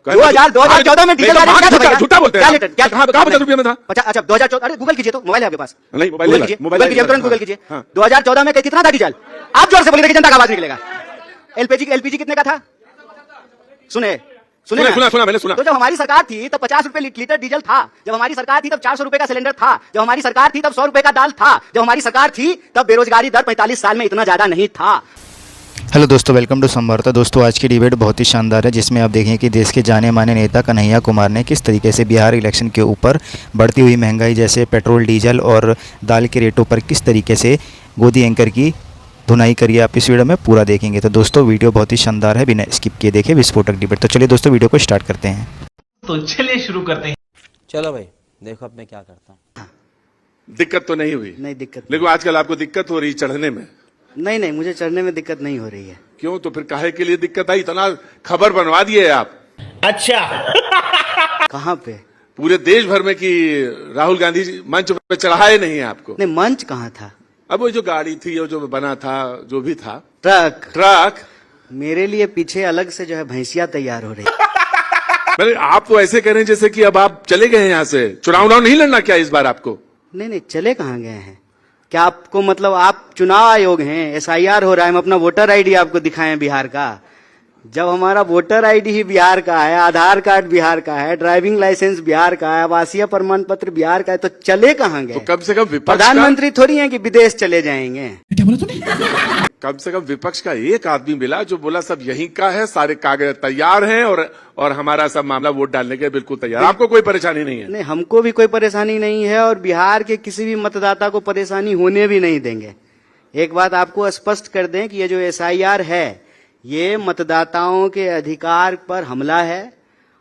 2014 में डीजल का रेट क्या था भैया? झूठा बोलते हैं। क्या लीटर? क्या कहाँ 50 रुपये में था? अच्छा 2014, अरे गूगल कीजिए तो, मोबाइल है आपके पास, नहीं गूगल कीजिए तुरंत गूगल कीजिए। 2014 में कितना था डीजल? आप जोर से बोलिए जनता का आवाज निकलेगा। एलपीजी कितने का था? सुने मैंने सुना। तो जब हमारी सरकार थी तब 50 रुपए लीटर डीजल था, जब हमारी सरकार थी तब 400 रुपए का सिलेंडर था, जब हमारी सरकार थी तब 100 रुपए का दाल था, जब हमारी सरकार थी तब बेरोजगारी दर 45 साल में इतना ज्यादा नहीं था। हेलो दोस्तों, वेलकम टू संवार्ता। दोस्तों, आज की डिबेट बहुत ही शानदार है, जिसमें आप देखें कि देश के जाने माने नेता कन्हैया कुमार ने किस तरीके से बिहार इलेक्शन के ऊपर बढ़ती हुई महंगाई जैसे पेट्रोल, डीजल और दाल के रेटों पर किस तरीके से गोदी एंकर की धुनाई करिए। आप इस वीडियो में पूरा देखेंगे। तो दोस्तों, वीडियो बहुत ही शानदार है, बिना स्किप किए देखें विस्फोटक डिबेट। तो चलिए दोस्तों, वीडियो को स्टार्ट करते हैं। तो चलिए शुरू करते हैं। चलो भाई, देखो अब मैं क्या करता हूँ। दिक्कत तो नहीं हुई? नहीं दिक्कत, लेकिन आजकल आपको दिक्कत हो रही चढ़ने में? नहीं मुझे चढ़ने में दिक्कत नहीं हो रही है। क्यों? तो फिर काहे के लिए दिक्कत आई? इतना खबर बनवा दिए आप। अच्छा कहाँ पे? पूरे देश भर में कि राहुल गांधी मंच पे चढ़ाए नहीं आपको। नहीं, मंच कहाँ था? अब वो जो गाड़ी थी, वो जो बना था, जो भी था, ट्रक मेरे लिए पीछे अलग से जो है भैंसिया तैयार हो रही है। आप तो ऐसे कह रहे हैं जैसे कि अब आप चले गए हैं यहाँ से। चुनाव नहीं लड़ना क्या इस बार आपको? नहीं चले कहाँ गए हैं? क्या आपको मतलब आप चुनाव आयोग हैं? SIR हो रहा है, हम अपना वोटर आईडी आपको दिखाएं बिहार का। जब हमारा वोटर आईडी ही बिहार का है, आधार कार्ड बिहार का है, ड्राइविंग लाइसेंस बिहार का है, आवासीय प्रमाण पत्र बिहार का है, तो चले कहाँ गए? तो कम से कम प्रधानमंत्री थोड़ी हैं कि विदेश चले जाएंगे। क्या बोला तूने? कम से कम विपक्ष का एक आदमी मिला जो बोला सब यहीं का है, सारे कागज तैयार हैं और हमारा सब मामला वोट डालने के बिल्कुल तैयार। आपको कोई परेशानी नहीं है? नहीं, हमको भी कोई परेशानी नहीं है और बिहार के किसी भी मतदाता को परेशानी होने भी नहीं देंगे। एक बात आपको स्पष्ट कर दें कि ये जो SIR है, ये मतदाताओं के अधिकार पर हमला है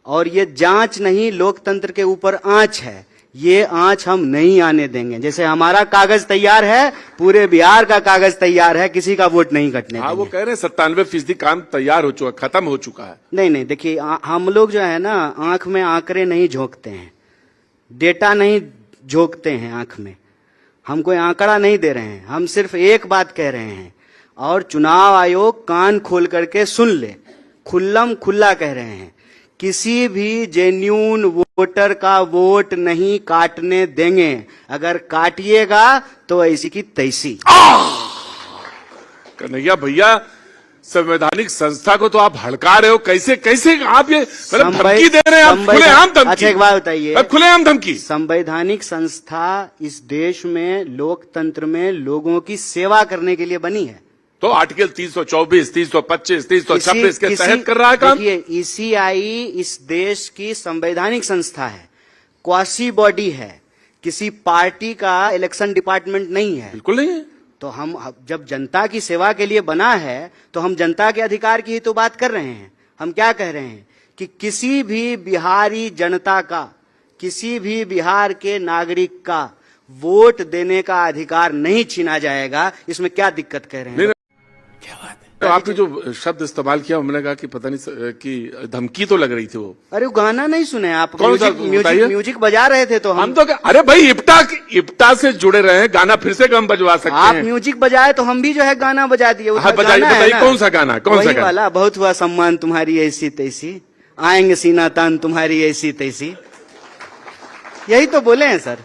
और ये जांच नहीं, लोकतंत्र के ऊपर आंच है। ये आंच हम नहीं आने देंगे। जैसे हमारा कागज तैयार है, पूरे बिहार का कागज तैयार है, किसी का वोट नहीं कटने देंगे। वो कह रहे हैं 97% काम तैयार हो चुका, खत्म हो चुका है। नहीं देखिए, हम लोग जो है ना, आंख में आंकड़े नहीं झोंकते हैं, डेटा नहीं झोंकते हैं आंख में। हम कोई आंकड़ा नहीं दे रहे हैं, हम सिर्फ एक बात कह रहे हैं और चुनाव आयोग कान खोल करके सुन ले। खुल्लम खुल्ला कह रहे हैं, किसी भी जेन्यून वोटर का वोट नहीं काटने देंगे। अगर काटिएगा तो ऐसी की तैसी। कन्हैया भैया, संवैधानिक संस्था को तो आप हड़का रहे हो। कैसे आप ये धमकी दे रहे हैं? आप खुलेआम धमकी। अच्छा एक बात बताइए, अब खुलेआम धमकी। संवैधानिक संस्था इस देश में, लोकतंत्र में लोगों की सेवा करने के लिए बनी है। तो आर्टिकल 324, 325, 326 के तहत कर रहा है काम। देखिए, ECI इस देश की संवैधानिक संस्था है, क्वासी बॉडी है, किसी पार्टी का इलेक्शन डिपार्टमेंट नहीं है। बिल्कुल नहीं है। तो हम जब जनता की सेवा के लिए बना है तो हम जनता के अधिकार की ही तो बात कर रहे हैं। हम क्या कह रहे हैं कि किसी भी बिहारी जनता का, किसी भी बिहार के नागरिक का वोट देने का अधिकार नहीं छीना जाएगा। इसमें क्या दिक्कत कह रहे हैं? तो आपने जो शब्द इस्तेमाल किया, हमने कहा कि पता नहीं कि धमकी तो लग रही थी वो। अरे गाना नहीं सुने आप? कौन सा? म्यूजिक बजा रहे थे तो हम तो अरे भाई, इप्टा से जुड़े रहे, गाना फिर से हम बजवा सकते हैं। आप म्यूजिक बजाए तो हम भी जो है गाना बजा दिए। बताइए कौन सा गाना? कौन सा वाला? बहुत हुआ सम्मान तुम्हारी ऐसी तैसी, आएंगे सीना तान तुम्हारी ऐसी तैसी। यही तो बोले हैं सर।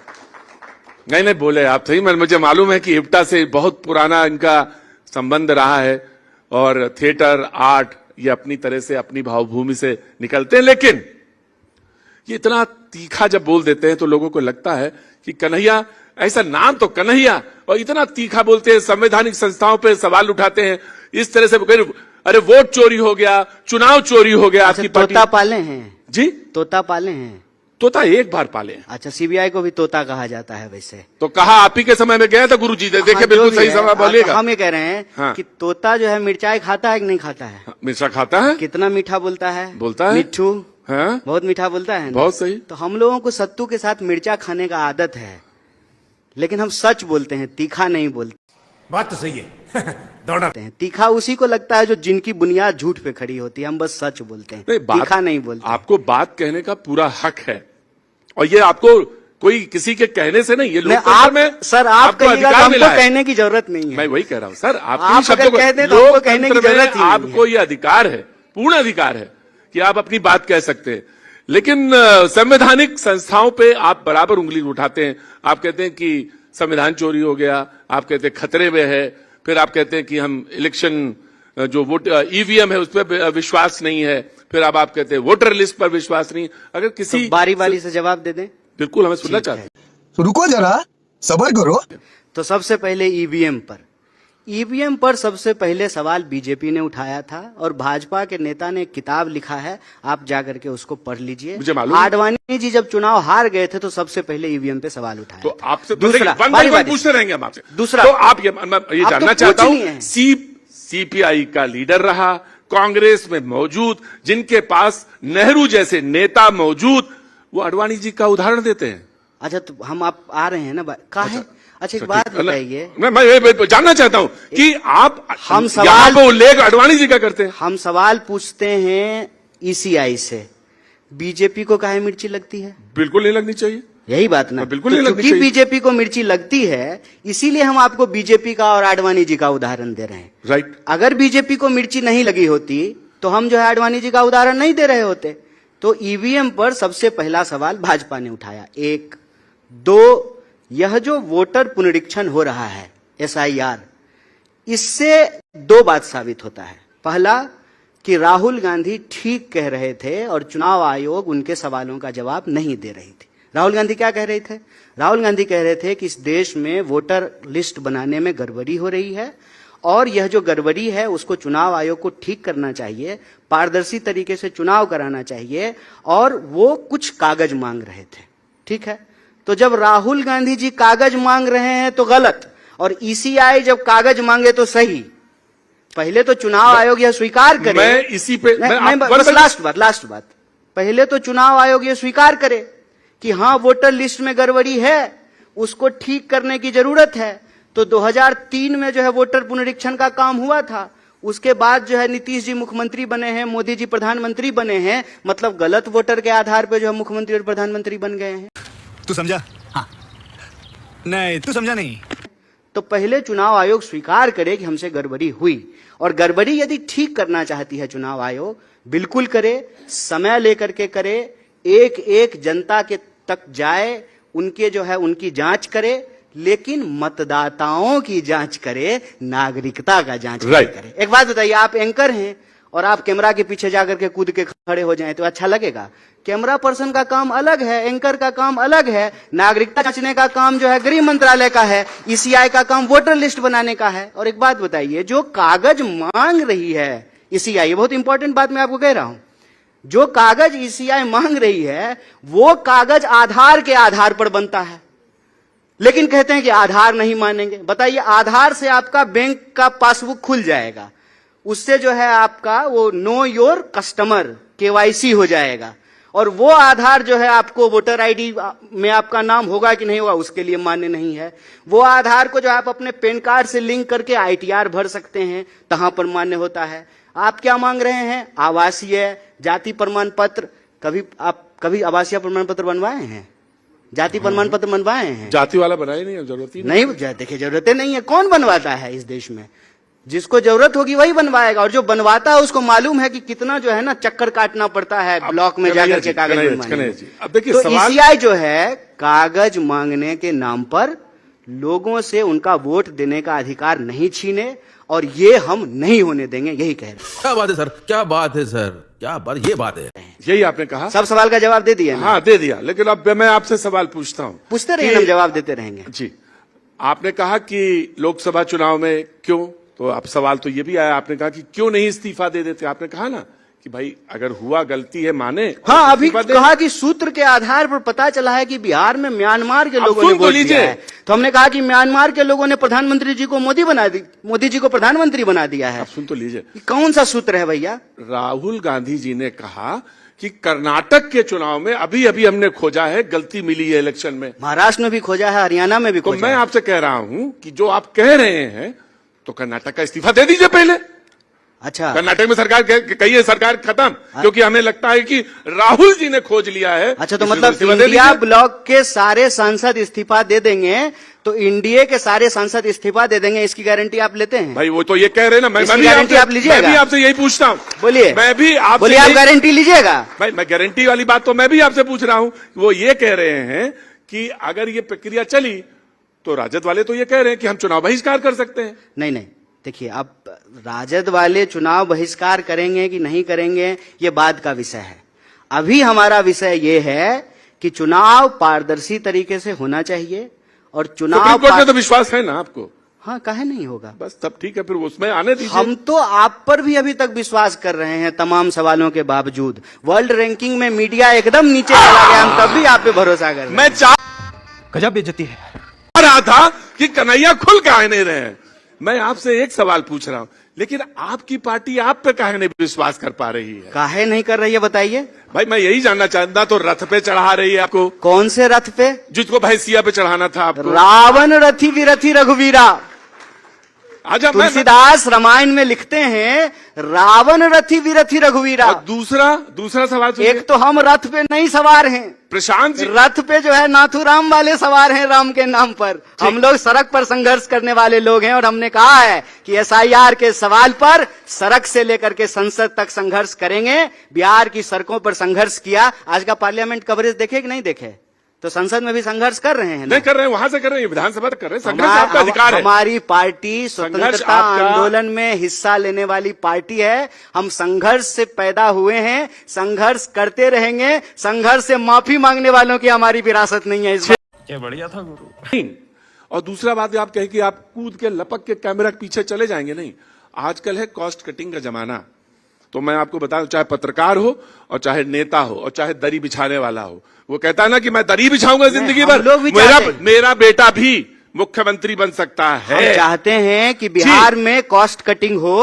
नहीं बोले आप सही। मुझे मालूम है कि इप्टा से बहुत पुराना इनका संबंध रहा है और थिएटर, आर्ट, ये अपनी तरह से अपनी भावभूमि से निकलते हैं। लेकिन ये इतना तीखा जब बोल देते हैं तो लोगों को लगता है कि कन्हैया, ऐसा नाम तो कन्हैया, और इतना तीखा बोलते हैं, संवैधानिक संस्थाओं पे सवाल उठाते हैं इस तरह से। अरे वोट चोरी हो गया, चुनाव चोरी हो गया। आपकी तोता पाले हैं जी? तोता पाले हैं? तोता एक बार पाले। अच्छा, CBI को भी तोता कहा जाता है वैसे तो? कहा आप ही के समय में गया था गुरुजी ने। देखे बिल्कुल सही समय बोलिएगा। हम ये कह रहे हैं कि तोता जो है मिर्चाई खाता है कि नहीं खाता है? मिर्चा खाता है। कितना मीठा बोलता है? मिट्ठू। बहुत मीठा बोलता है। बहुत सही। तो हम लोगों को सत्तू के साथ मिर्चा खाने का आदत है, लेकिन हम सच बोलते हैं, तीखा नहीं बोलते। बात तो सही है। दौड़ाते हैं। तीखा उसी को लगता है जो जिनकी बुनियाद झूठ पे खड़ी होती है। हम बस सच बोलते हैं, तीखा नहीं बोलते। आपको बात कहने का पूरा हक है और ये आपको कोई किसी के कहने से नहीं, ये लोकतंत्र में सर आप कहिएगा तो हमको कहने की जरूरत नहीं है। मैं वही कह रहा हूँ सर, आप अगर कह दें तो हमको कहने की जरूरत ही नहीं है। आपको ये अधिकार है, पूर्ण अधिकार है कि आप अपनी बात कह सकते हैं, लेकिन संवैधानिक संस्थाओं पे आप बराबर उंगली उठाते हैं। आप कहते हैं कि संविधान चोरी हो गया, आप कहते हैं खतरे में है, फिर आप कहते हैं कि हम इलेक्शन जो वोट ईवीएम है उस पर विश्वास नहीं है, फिर अब आप कहते हैं वोटर लिस्ट पर विश्वास नहीं। अगर किसी तो बारी बारी से जवाब दे दें। बिल्कुल, हमें सुनना चाहते हैं। तो रुको जरा, सब्र करो। तो सबसे पहले ईवीएम पर सबसे पहले सवाल बीजेपी ने उठाया था और भाजपा के नेता ने एक किताब लिखा है, आप जाकर के उसको पढ़ लीजिए। मुझे मालूम है। आडवाणी जी जब चुनाव हार गए थे तो सबसे पहले ईवीएम पे सवाल उठाया। तो आपसे दूसरा पूछते रहेंगे हम आपसे। दूसरा, तो आप ये आप जानना तो चाहता पूछ लिए हैं। हूं, सीपीआई का लीडर रहा, कांग्रेस में मौजूद, जिनके पास नेहरू जैसे नेता मौजूद, वो आडवाणी जी का उदाहरण देते हैं। अच्छा, तो हम आप आ रहे हैं ना, कहा है। अच्छा, एक बात बताइए, मैं ये जानना चाहता हूं कि आप हम यहाँ सवाल पे उल्लेख आडवाणी जी का करते हैं। हम सवाल पूछते हैं ईसीआई से, बीजेपी को काहे मिर्ची लगती है? बिल्कुल नहीं लगनी चाहिए, यही बात ना। बिल्कुल नहीं लगनी क्योंकि चाहिए। बीजेपी को मिर्ची लगती है, इसीलिए हम आपको बीजेपी का और आडवाणी जी का उदाहरण दे रहे हैं। राइट। अगर बीजेपी को मिर्ची नहीं लगी होती तो हम जो है आडवाणी जी का उदाहरण नहीं दे रहे होते। तो ईवीएम पर सबसे पहला सवाल भाजपा ने उठाया। 1, 2, यह जो वोटर पुनरीक्षण हो रहा है एसआईआर, इससे 2 बात साबित होता है। पहला कि राहुल गांधी ठीक कह रहे थे और चुनाव आयोग उनके सवालों का जवाब नहीं दे रही थी। राहुल गांधी क्या कह रहे थे? राहुल गांधी कह रहे थे कि इस देश में वोटर लिस्ट बनाने में गड़बड़ी हो रही है और यह जो गड़बड़ी है उसको चुनाव आयोग को ठीक करना चाहिए, पारदर्शी तरीके से चुनाव कराना चाहिए, और वो कुछ कागज मांग रहे थे। ठीक है, तो जब राहुल गांधी जी कागज मांग रहे हैं तो गलत, और ईसीआई जब कागज मांगे तो सही। पहले तो चुनाव आयोग यह स्वीकार करे। मैं इसी पे लास्ट बात, पहले तो चुनाव आयोग यह स्वीकार करे कि हां वोटर लिस्ट में गड़बड़ी है, उसको ठीक करने की जरूरत है। तो 2003 में जो है वोटर पुनरीक्षण का काम हुआ था, उसके बाद जो है नीतीश जी मुख्यमंत्री बने हैं, मोदी जी प्रधानमंत्री बने हैं, मतलब गलत वोटर के आधार पर जो है मुख्यमंत्री और प्रधानमंत्री बन गए हैं। तू समझा? हाँ। नहीं, तू समझा नहीं। तो पहले चुनाव आयोग स्वीकार करे कि हमसे गड़बड़ी हुई, और गड़बड़ी यदि ठीक करना चाहती है चुनाव आयोग, बिल्कुल करे, समय लेकर के करे, एक एक जनता के तक जाए, उनके जो है उनकी जांच करे, लेकिन मतदाताओं की जांच करे, नागरिकता का जांच करे। एक बात बताइए, आप एंकर हैं और आप कैमरा के पीछे जाकर के कूद के खड़े हो जाएं तो अच्छा लगेगा? कैमरा पर्सन का काम अलग है, एंकर का काम अलग है, नागरिकता जांचने का काम जो है गृह मंत्रालय का है, ईसीआई का काम वोटर लिस्ट बनाने का है। और एक बात बताइए, जो कागज मांग रही है ईसीआई, बहुत इंपॉर्टेंट बात मैं आपको कह रहा हूं, जो कागज ईसीआई मांग रही है वो कागज आधार के आधार पर बनता है, लेकिन कहते हैं कि आधार नहीं मानेंगे। बताइए, आधार से आपका बैंक का पासबुक खुल जाएगा, उससे जो है आपका वो नो योर कस्टमर केवाईसी हो जाएगा, और वो आधार जो है आपको वोटर आईडी में आपका नाम होगा कि नहीं होगा उसके लिए मान्य नहीं है। वो आधार को जो आप अपने पैन कार्ड से लिंक करके आईटीआर भर सकते हैं, तहां पर मान्य होता है। आप क्या मांग रहे हैं? आवासीय, जाति प्रमाण पत्र। कभी आवासीय प्रमाण पत्र बनवाए हैं? जाति प्रमाण पत्र बनवाए हैं? जाति वाला बनाए नहीं, जरूरत ही नहीं। देखिए, जरूरतें नहीं है, कौन बनवाता है इस देश में? जिसको जरूरत होगी वही बनवाएगा, और जो बनवाता है उसको मालूम है कि कितना जो है ना चक्कर काटना पड़ता है ब्लॉक में जाकर के कागज बनवाने। अब देखिए, तो ईसीआई जो है कागज मांगने के नाम पर लोगों से उनका वोट देने का अधिकार नहीं छीने, और ये हम नहीं होने देंगे, यही कह रहे हैं। क्या बात है सर, क्या बात है सर, क्या बात, ये बात है। यही आपने कहा। सब सवाल का जवाब दे दिया। हाँ, दे दिया, लेकिन अब मैं आपसे सवाल पूछता हूं। पूछते रहिए, हम जवाब देते रहेंगे। जी, आपने कहा कि लोकसभा चुनाव में क्यों, तो अब सवाल तो ये भी आया, आपने कहा कि क्यों नहीं इस्तीफा दे देते। आपने कहा ना कि भाई अगर हुआ गलती है माने। हाँ, अभी कहा कि सूत्र के आधार पर पता चला है कि बिहार में म्यांमार के लोगों ने वोट दिया है, तो हमने कहा कि म्यांमार के लोगों ने प्रधानमंत्री जी को मोदी जी को प्रधानमंत्री बना दिया है। सुन तो लीजिए, कौन सा सूत्र है भैया? राहुल गांधी जी ने कहा कि कर्नाटक के चुनाव में अभी अभी हमने खोजा है, गलती मिली है इलेक्शन में। महाराष्ट्र में भी खोजा है, हरियाणा में भी खोजा है। तो मैं आपसे कह रहा हूं कि जो आप कह रहे हैं, तो कर्नाटक का इस्तीफा दे दीजिए पहले। अच्छा, कर्नाटक में सरकार कहिए सरकार खत्म, क्योंकि हमें लगता है कि राहुल जी ने खोज लिया है। अच्छा, तो मतलब इंडिया ब्लॉक के सारे सांसद इस्तीफा दे देंगे तो एनडीए के सारे सांसद इस्तीफा दे देंगे, इसकी गारंटी आप लेते हैं? भाई वो तो ये कह रहे हैं ना, मैं इसकी भी गारंटी आप लीजिएगा? मैं भी आपसे यही पूछता हूँ। बोलिए, मैं भी आपसे बोलिए, आप गारंटी लीजिएगा? भाई मैं गारंटी वाली बात तो मैं भी आपसे पूछ रहा हूँ। वो ये कह रहे हैं कि अगर ये प्रक्रिया चली तो राजद वाले तो ये कह रहे हैं कि हम चुनाव बहिष्कार कर सकते हैं। नहीं नहीं, देखिए, अब राजद वाले चुनाव बहिष्कार करेंगे कि नहीं करेंगे ये बाद का विषय है। अभी हमारा विषय ये है कि चुनाव पारदर्शी तरीके से होना चाहिए और सुप्रीम चुनाव कोर्ट में तो विश्वास है ना आपको? हाँ, काहे नहीं होगा? बस तब ठीक है, फिर उसमें आने दीजिए। हम तो आप पर भी अभी तक विश्वास कर रहे हैं तमाम सवालों के बावजूद। वर्ल्ड रैंकिंग में मीडिया एकदम नीचे चला गया, हम तब भी आप पे भरोसा कर रहे हैं। मैं चाह गजब बेइज्जती है। रहा था कि कन्हैया खुल काहे नहीं रहे हैं। मैं आपसे एक सवाल पूछ रहा हूं, लेकिन आपकी पार्टी आप पे काहे नहीं विश्वास कर पा रही है? काहे नहीं कर रही है बताइए? भाई मैं यही जानना चाहता, तो रथ पे चढ़ा रही है आपको? कौन से रथ पे? जिसको भैंसिया पे चढ़ाना था आपको। रावण रथी विरथी रघुवीरा। अच्छा, तुलसीदास रामायण में लिखते हैं रावण रथी विरथी रघुवीरा। और दूसरा सवाल सुनिए। एक तो हम रथ पे नहीं सवार हैं, प्रशांत जी, रथ पे जो है नाथुराम वाले सवार हैं राम के नाम पर। हम लोग सड़क पर संघर्ष करने वाले लोग हैं और हमने कहा है कि एसआईआर के सवाल पर सड़क से लेकर के संसद तक संघर्ष करेंगे। बिहार की सड़कों पर संघर्ष किया। आज का पार्लियामेंट कवरेज देखे कि नहीं देखे? तो संसद में भी संघर्ष कर रहे हैं ना? नहीं कर रहे हैं, वहां से कर रहे हैं, विधानसभा कर रहे हैं। संघर्ष आपका अधिकार है। हमारी पार्टी स्वतंत्रता आंदोलन में हिस्सा लेने वाली पार्टी है। हम संघर्ष से पैदा हुए हैं, संघर्ष करते रहेंगे। संघर्ष से माफी मांगने वालों की हमारी विरासत नहीं है। इस क्या बढ़िया था गुरु। और दूसरा बात आप कहें कि आप कूद के लपक के कैमरा के पीछे चले जाएंगे, नहीं। आजकल है कॉस्ट कटिंग का जमाना। तो मैं आपको बता दूं, चाहे पत्रकार हो और चाहे नेता हो और चाहे दरी बिछाने वाला हो, वो कहता है ना कि मैं दरी बिछाऊंगा जिंदगी भर। मेरा बेटा भी मुख्यमंत्री बन सकता है। हम चाहते हैं कि बिहार में कॉस्ट कटिंग हो,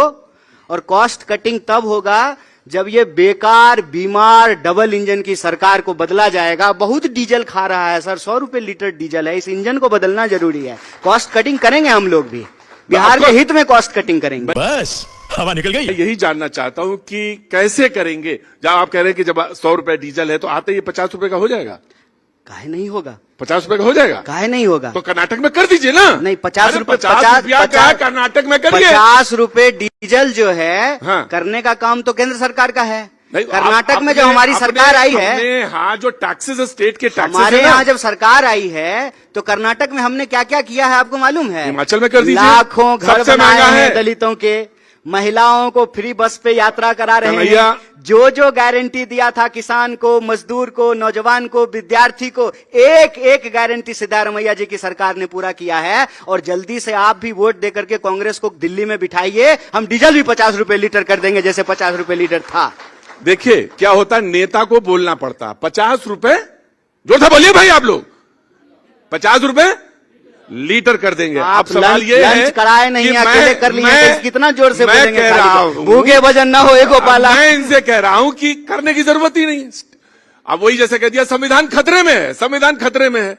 और कॉस्ट कटिंग तब होगा जब ये बेकार बीमार डबल इंजन की सरकार को बदला जाएगा। बहुत डीजल खा रहा है सर, 100 रुपए लीटर डीजल है। इस इंजन को बदलना जरूरी है। कॉस्ट कटिंग करेंगे हम लोग भी, बिहार के हित में कॉस्ट कटिंग करेंगे। बस हवा निकल गई। यही जानना चाहता हूं कि कैसे करेंगे। जब आप कह रहे हैं कि जब 100 रुपए डीजल है तो आते ही 50 रुपए का हो जाएगा। काहे नहीं होगा? 50 रुपए का हो जाएगा। काहे नहीं होगा? तो कर्नाटक में कर दीजिए ना। नहीं, 50 रुपए, 50 रुपया का कर्नाटक में करिए। 50 रुपए डीजल जो है, हाँ। करने का काम तो केंद्र सरकार का है। नहीं, कर्नाटक में जो हमारी सरकार आई है, हाँ, जो टैक्सेस स्टेट के टैक्सेस हमारे यहाँ जब सरकार आई है तो कर्नाटक में हमने क्या क्या किया है आपको मालूम है? हिमाचल में कर दीजिए। लाखों घर सबसे बनाए महंगा हैं है। दलितों के, महिलाओं को फ्री बस पे यात्रा करा रहे हैं। जो जो गारंटी दिया था किसान को, मजदूर को, नौजवान को, विद्यार्थी को, एक एक गारंटी सिद्धारमैया जी की सरकार ने पूरा किया है। और जल्दी से आप भी वोट देकर के कांग्रेस को दिल्ली में बिठाइए, हम डीजल भी 50 रुपए लीटर कर देंगे जैसे 50 रुपए लीटर था। देखिए क्या होता, नेता को बोलना पड़ता। 50 रुपए जोर से बोलिए भाई, आप लोग 50 रुपए लीटर कर देंगे। आप सवाल ये है कराए नहीं, अकेले कर लिए तो कितना जोर से मैं बोलेंगे? कह रहा हूं, भूखे भजन न हो गोपाला। मैं इनसे कह रहा हूं कि करने की जरूरत ही नहीं। अब वही जैसे कह दिया संविधान खतरे में है, संविधान खतरे में है।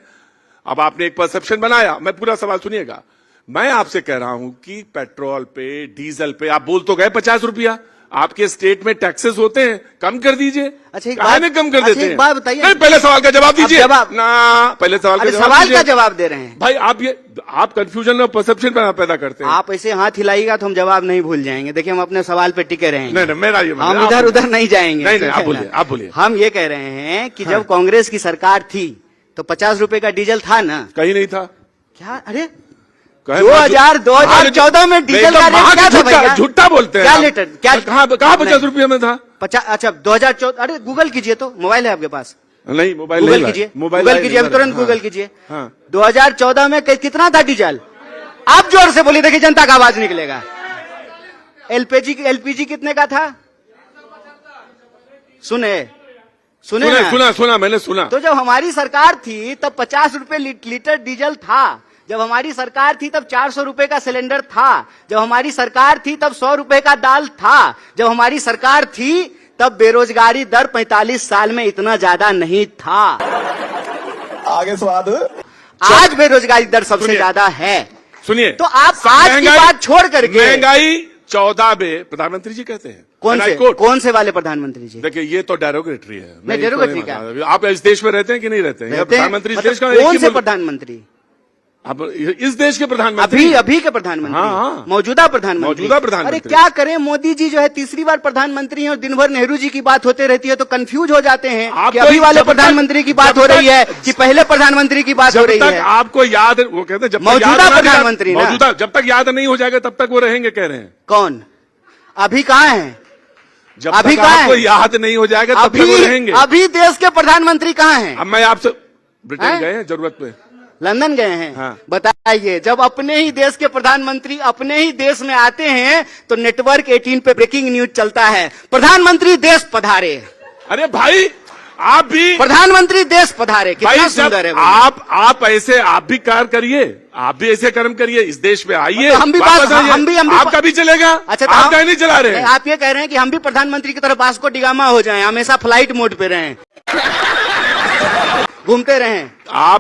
अब आपने एक परसेप्शन बनाया। मैं पूरा सवाल सुनिएगा। मैं आपसे कह रहा हूं कि पेट्रोल पे, डीजल पे आप बोल तो गए 50 रुपया, आपके स्टेट में टैक्सेस होते हैं, कम कर दीजिए। अच्छा, एक काहे में कम कर देते हैं? एक बात बताइए। नहीं, पहले सवाल का जवाब दीजिए ना। पहले सवाल का सवाल का जवाब दे रहे हैं भाई। आप कंफ्यूजन और परसेप्शन पैदा करते हैं। आप ऐसे हाथ हिलाइएगा तो हम जवाब नहीं भूल जाएंगे। देखिए, हम अपने सवाल पे टिके रहेंगे। नहीं, मेरा ये हम इधर उधर नहीं जाएंगे। नहीं, आप बोलिए, आप बोलिए। हम ये कह रहे हैं कि जब कांग्रेस की सरकार थी तो 50 रुपए का डीजल था ना? कहीं नहीं था। क्या? अरे 2014 में डीजल का रेट क्या था भैया? झूठा बोलते हैं। क्या लीटर? क्या कहाँ 50 रुपये में था? 50? अच्छा, 2014। अरे गूगल कीजिए, तो मोबाइल है आपके पास? नहीं, मोबाइल गूगल कीजिए, गूगल कीजिए, अभी तुरंत गूगल कीजिए। 2014 में कितना था डीजल? आप जोर से बोलिए, देखिए जनता का आवाज निकलेगा। एलपीजी कितने का था? सुना मैंने सुना। तो जब हमारी सरकार थी तब 50 रुपए लीटर डीजल था। जब हमारी सरकार थी तब 400 रुपए का सिलेंडर था। जब हमारी सरकार थी तब 100 रुपए का दाल था। जब हमारी सरकार थी तब बेरोजगारी दर 45 साल में इतना ज्यादा नहीं था। आगे स्वाद। आज बेरोजगारी दर सबसे ज्यादा है। सुनिए, तो आप आज की बात छोड़ करके महंगाई 14 में प्रधानमंत्री जी कहते हैं। कौन से वाले प्रधानमंत्री जी? देखिए, ये तो डेरोगेटरी है। नहीं, डेरोगेटरी क्या? आप इस देश में रहते हैं कि नहीं रहते हैं? प्रधानमंत्री इस देश का कौन से प्रधानमंत्री? अब इस देश के प्रधानमंत्री, अभी के प्रधानमंत्री, हाँ, हाँ। मौजूदा प्रधानमंत्री। अरे क्या करें, मोदी जी जो है तीसरी बार प्रधानमंत्री हैं और दिन भर नेहरू जी की बात होते रहती है तो कंफ्यूज हो जाते हैं कि अभी वाले प्रधानमंत्री की बात हो रही है कि पहले प्रधानमंत्री की बात हो रही है। आपको याद, वो कहते हैं जब मौजूदा प्रधानमंत्री, मौजूदा, जब तक याद नहीं हो जाएगा तब तक वो रहेंगे, कह रहे हैं। कौन? अभी कहाँ है? जब अभी तक कहाँ आपको है? याद नहीं हो जाएगा तब तक वो रहेंगे। अभी देश के प्रधानमंत्री कहाँ हैं? अब मैं आपसे, ब्रिटेन गए हैं जरूरत पे, लंदन गए हैं। हाँ। बताइए, जब अपने ही देश के प्रधानमंत्री अपने ही देश में आते हैं तो नेटवर्क 18 पे ब्रेकिंग न्यूज चलता है, प्रधानमंत्री देश पधारे। अरे भाई आप भी, प्रधानमंत्री देश पधारे, कितना भाई सुंदर है। आप ऐसे, आप भी कार्य करिए, आप भी ऐसे कर्म करिए, इस देश में आइए, हम भी वापस आइए। हम भी आपका भी चलेगा। अच्छा, तो आप कहीं नहीं चला रहे। आप ये कह रहे हैं कि हम भी प्रधानमंत्री की तरह वास्को डिगामा हो जाएं, हमेशा फ्लाइट मोड पे रहें, घूमते रहें,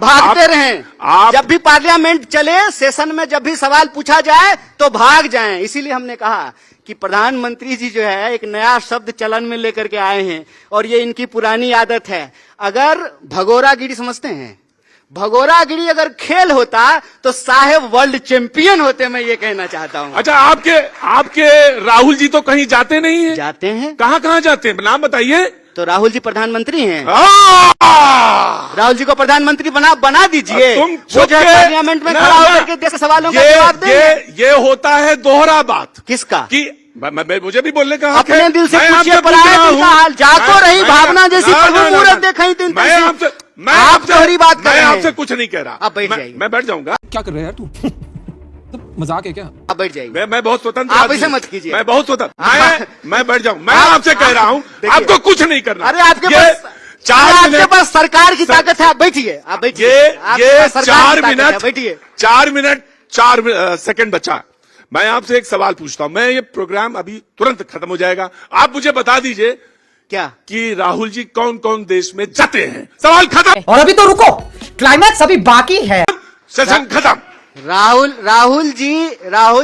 भागते रहें, जब भी पार्लियामेंट चले, सेशन में जब भी सवाल पूछा जाए तो भाग जाएं। इसीलिए हमने कहा कि प्रधानमंत्री जी जो है एक नया शब्द चलन में लेकर के आए हैं और ये इनकी पुरानी आदत है। अगर भगोरागिरी समझते हैं, भगोरागिरी अगर खेल होता तो साहेब वर्ल्ड चैंपियन होते, मैं ये कहना चाहता हूं। अच्छा, आपके राहुल जी तो कहीं जाते नहीं है? जाते हैं। कहाँ जाते हैं, नाम बताइए। तो राहुल जी प्रधानमंत्री हैं। राहुल जी को प्रधानमंत्री बना दीजिए, वो जो है पार्लियामेंट में खड़ा होकर के देश के सवालों का जवाब देंगे। ये होता है दोहरा बात। किसका? कि मुझे भी बोलने का हक है। अपने दिल से पूछिए, पराये दिल का हाल, जाको रही भावना जैसी प्रभु मूरत देखई तीन मैं आपसे बात कर रहे हैं। आपसे कुछ नहीं कह रहा। आप बैठ जाइए। मैं बैठ जाऊंगा। क्या कर रहे हैं यार तू? मजाक है क्या? आप बैठ जाइए। मैं बहुत स्वतंत्र, आप ऐसे मत कीजिए। मैं बहुत स्वतंत्र, मैं बैठ जाऊं। मैं आपसे कह रहा हूं, आपको कुछ नहीं करना। अरे आपके पास सरकार की ताकत है, आप बैठिए, आप बैठिए। ये 4 मिनट, बैठिए। 4 सेकंड बचा। मैं आपसे एक सवाल पूछता हूं, मैं ये प्रोग्राम अभी तुरंत खत्म हो जाएगा, आप मुझे बता दीजिए क्या कि राहुल जी कौन कौन देश में जाते हैं। सवाल खत्म। और अभी तो रुको, क्लाइमैक्स अभी बाकी है। सेशन खत्म। राहुल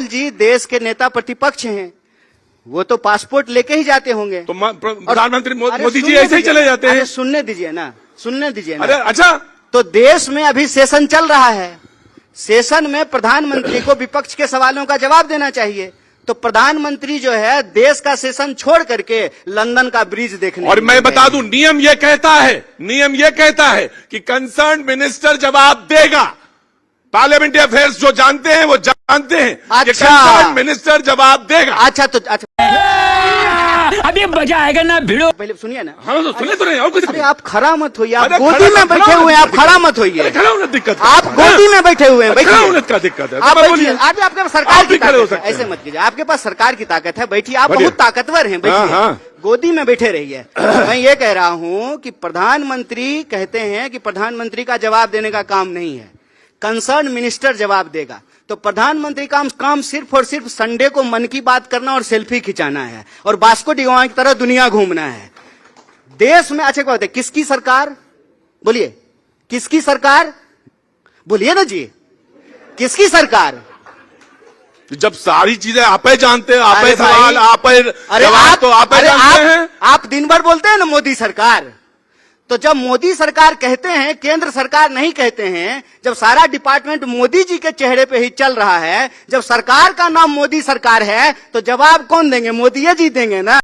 जी देश के नेता प्रतिपक्ष हैं, वो तो पासपोर्ट लेके ही जाते होंगे। तो प्रधानमंत्री मोदी जी ऐसे ही चले जाते हैं। सुनने दीजिए ना। अरे अच्छा, तो देश में अभी सेशन चल रहा है, सेशन में प्रधानमंत्री को विपक्ष के सवालों का जवाब देना चाहिए। तो प्रधानमंत्री जो है देश का सेशन छोड़ करके लंदन का ब्रिज देखने। और मैं बता दूं, नियम ये कहता है कि कंसर्न मिनिस्टर जवाब देगा। पार्लियामेंट्री अफेयर्स जो जानते हैं वो जानते हैं। अच्छा, कंसर्न मिनिस्टर जवाब देगा। अच्छा, तो अभी मजा आएगा ना भिड़ो। पहले सुनिए ना। हाँ, तो सुने तो नहीं और कुछ। अरे आप खड़ा मत होइए, आप गोदी में बैठे हुए हैं, आप खड़ा मत होइए। खड़ा होने दिक्कत, आप गोदी में बैठे हुए हैं, खड़ा होने का दिक्कत है। आप बैठिए। आपके पास सरकार की ताकत है, ऐसे ऐसे मत कीजिए। आपके पास सरकार की ताकत है, बैठिए। आप बहुत ताकतवर हैं, बैठिए, गोदी में बैठे रहिए। मैं ये कह रहा हूं कि प्रधानमंत्री कहते हैं कि प्रधानमंत्री का जवाब देने का काम नहीं है, कंसर्न मिनिस्टर जवाब देगा। तो प्रधानमंत्री का काम सिर्फ और सिर्फ संडे को मन की बात करना और सेल्फी खिंचाना है और वास्को डिगामा की तरह दुनिया घूमना है। देश में अच्छा क्या होता है, किसकी सरकार? बोलिए, किसकी सरकार? बोलिए ना जी, किसकी सरकार? जब सारी चीजें आप ही जानते हैं, आप ही सवाल, आप ही जवाब, तो आप ही जानते हैं। आप दिन भर बोलते हैं ना मोदी सरकार, तो जब मोदी सरकार कहते हैं, केंद्र सरकार नहीं कहते हैं, जब सारा डिपार्टमेंट मोदी जी के चेहरे पे ही चल रहा है, जब सरकार का नाम मोदी सरकार है, तो जवाब कौन देंगे? मोदी जी देंगे ना।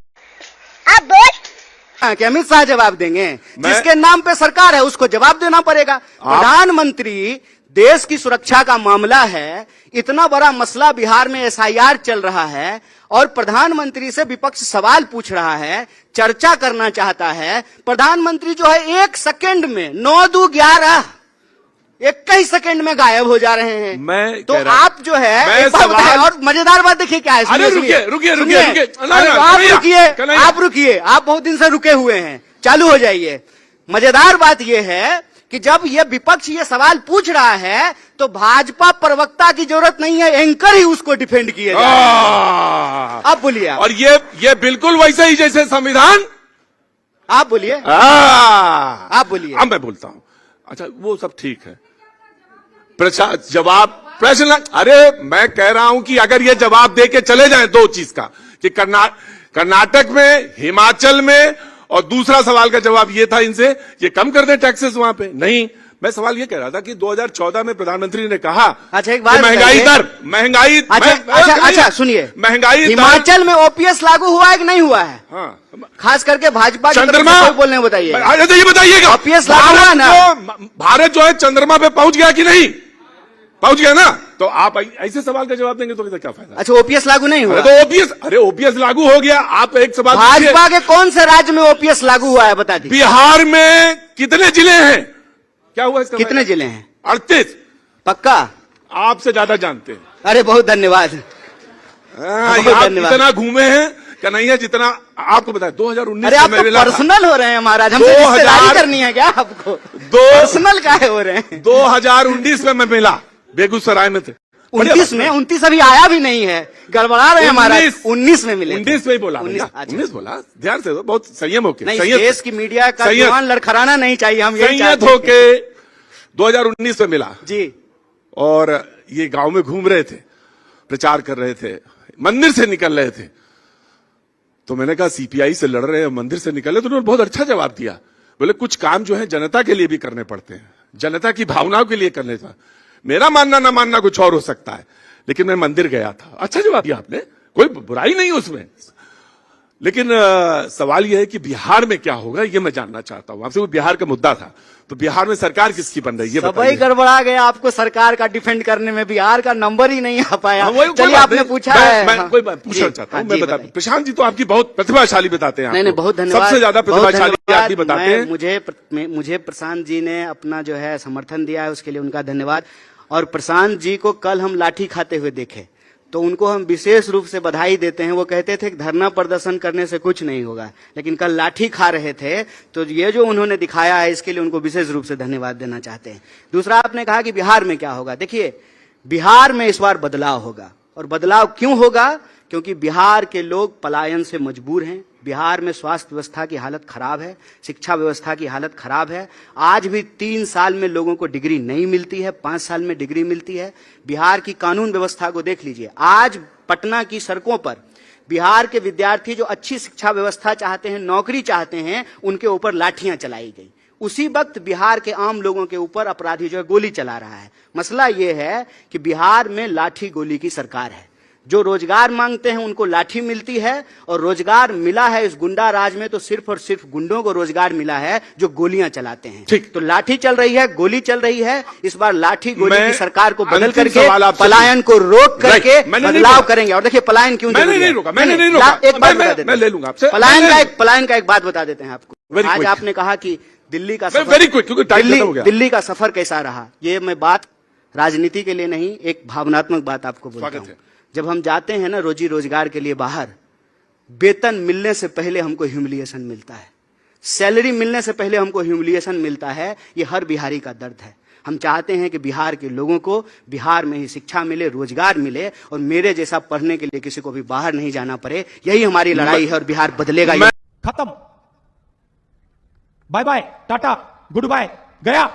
आप बोल कि अमित शाह जवाब देंगे? जिसके नाम पे सरकार है उसको जवाब देना पड़ेगा। प्रधानमंत्री, देश की सुरक्षा का मामला है, इतना बड़ा मसला बिहार में SIR चल रहा है और प्रधानमंत्री से विपक्ष सवाल पूछ रहा है, चर्चा करना चाहता है। प्रधानमंत्री जो है 1 सेकंड में 9-2-11 21 सेकंड में गायब हो जा रहे हैं। मैं तो आप जो है और मजेदार बात देखिए क्या है। अरे रुकिए, आप रुकिए, आप बहुत दिन से रुके हुए हैं, चालू हो जाइए। मजेदार बात यह है कि जब ये विपक्ष ये सवाल पूछ रहा है तो भाजपा प्रवक्ता की जरूरत नहीं है, एंकर ही उसको डिफेंड किए जा रहे हैं। अब बोलिए आप। और ये बिल्कुल वैसे ही जैसे संविधान। आप बोलिए, आप बोलिए। अब मैं बोलता हूं। अच्छा, वो सब ठीक है, प्रश्न। अरे मैं कह रहा हूं कि अगर ये जवाब दे के चले जाएं दो चीज का, कि कर्नाटक में, हिमाचल में, और दूसरा सवाल का जवाब ये था इनसे, ये कम कर दें टैक्सेस वहां पे। नहीं, मैं सवाल ये कह रहा था कि 2014 में प्रधानमंत्री ने कहा अच्छा, एक बात कि महंगाई बताइए। दर महंगाई अच्छा सुनिए, महंगाई दर हिमाचल में ओपीएस लागू हुआ है कि नहीं हुआ है? हाँ, खास करके भाजपा की तरफ चंद्रमा से कोई बोलने को बताइए। अच्छा ये बताइएगा, ओपीएस लागू हुआ ना? भारत जो है चंद्रमा पे पहुंच गया कि नहीं? पहुंच गया ना? तो आप ऐसे सवाल का जवाब देंगे तो क्या फायदा? अच्छा, ओपीएस लागू नहीं हुआ? तो ओपीएस लागू हो गया। आप एक सवाल भाजपा के कौन से राज्य में ओपीएस लागू हुआ है बता दीजिए। बिहार में कितने जिले हैं? क्या हुआ इसका? कितने जिले हैं? 38। पक्का? आपसे ज्यादा जानते हैं। अरे बहुत धन्यवाद। आप धन्यवाद। इतना घूमे हैं कन्हैया जितना आपको बताया 2019 अरे आप तो पर्सनल हो रहे हैं महाराज, हमसे रिश्तेदारी करनी है क्या आपको? पर्सनल काहे हो रहे हैं? 2019 में मैं मिला, बेगूसराय में थे। 29 में? 29 अभी आया भी नहीं है, गड़बड़ा रहे हैं महाराज। 19 में मिले। 19 में ही बोला। 19 बोला, ध्यान से, बहुत संयम होके। नहीं, देश की मीडिया का जुबान लड़खड़ाना नहीं चाहिए, हम यही संयत चाहते होके 2019 में मिला जी। और ये गांव में घूम रहे थे, प्रचार कर रहे थे, मंदिर से निकल रहे थे। तो मैंने कहा सीपीआई से लड़ रहे हैं, मंदिर से निकले। तो उन्होंने बहुत अच्छा जवाब दिया। बोले कुछ काम जो है जनता के लिए भी करने पड़ते हैं, जनता की भावनाओं के लिए करने था। मेरा मानना ना मानना कुछ और हो सकता है, लेकिन मैं मंदिर गया था। अच्छा जवाब दिया आपने, कोई बुराई नहीं उसमें। लेकिन सवाल यह है कि बिहार में क्या होगा, ये मैं जानना चाहता हूं आपसे। वो बिहार का मुद्दा था, तो बिहार में सरकार किसकी बन रही है? सबई गड़बड़ा गया, आपको सरकार का डिफेंड करने में बिहार का नंबर ही नहीं आ पाया। चलिए, आपने पूछा है। मैं कोई बात पूछना चाहता हूं, मैं बता, प्रशांत जी तो आपकी बहुत प्रतिभाशाली बताते हैं। नहीं, बहुत धन्यवाद, सबसे ज्यादा प्रतिभाशाली आदमी बताते हैं। मुझे प्रशांत जी ने अपना जो है समर्थन दिया है, उसके लिए उनका धन्यवाद। और प्रशांत जी को कल हम लाठी खाते हुए देखे तो उनको हम विशेष रूप से बधाई देते हैं। वो कहते थे कि धरना प्रदर्शन करने से कुछ नहीं होगा, लेकिन कल लाठी खा रहे थे, तो ये जो उन्होंने दिखाया है इसके लिए उनको विशेष रूप से धन्यवाद देना चाहते हैं। दूसरा, आपने कहा कि बिहार में क्या होगा। देखिए, बिहार में इस बार बदलाव होगा। और बदलाव क्यों होगा? क्योंकि बिहार के लोग पलायन से मजबूर हैं। बिहार में स्वास्थ्य व्यवस्था की हालत खराब है, शिक्षा व्यवस्था की हालत खराब है। आज भी 3 साल में लोगों को डिग्री नहीं मिलती है, 5 साल में डिग्री मिलती है। बिहार की कानून व्यवस्था को देख लीजिए। आज पटना की सड़कों पर बिहार के विद्यार्थी जो अच्छी शिक्षा व्यवस्था चाहते हैं, नौकरी चाहते हैं, उनके ऊपर लाठियां चलाई गई। उसी वक्त बिहार के आम लोगों के ऊपर अपराधी जो है गोली चला रहा है। मसला यह है कि बिहार में लाठी गोली की सरकार है। जो रोजगार मांगते हैं उनको लाठी मिलती है, और रोजगार मिला है इस गुंडा राज में तो सिर्फ और सिर्फ गुंडों को रोजगार मिला है जो गोलियां चलाते हैं। ठीक। तो लाठी चल रही है, गोली चल रही है। इस बार लाठी गोली की सरकार को बदल अंतिम करके सवाल आपसे पलायन को रोक करके मैंने नहीं बदलाव रोका। करेंगे। और देखिए पलायन क्यों मैंने जरूरी नहीं है। रोका, मैंने नहीं रोका। एक बात बता देते मैं ले लूंगा आपसे। पलायन का एक बात बता देते हैं आपको। Very आज quick. आपने कहा कि दिल्ली का वेरी क्विक, क्योंकि टाइम खत्म हो गया। दिल्ली का सफर कैसा रहा। ये मैं बात राजनीति के लिए नहीं, एक भावनात्मक बात आपको बोलता हूं। जब हम जाते हैं ना रोजी रोजगार के लिए बाहर, वेतन मिलने से पहले हमको ह्यूमिलिएशन मिलता है, सैलरी मिलने से पहले हमको ह्यूमिलिएशन मिलता है। ये हर बिहारी का दर्द है। हम चाहते हैं कि बिहार के लोगों को बिहार में ही शिक्षा मिले, रोजगार मिले, और मेरे जैसा पढ़ने के लिए किसी को भी बाहर नहीं जाना पड़े। यही हमारी लड़ाई है, और बिहार बदलेगा। खत्म, bye bye, tata, goodbye, गया।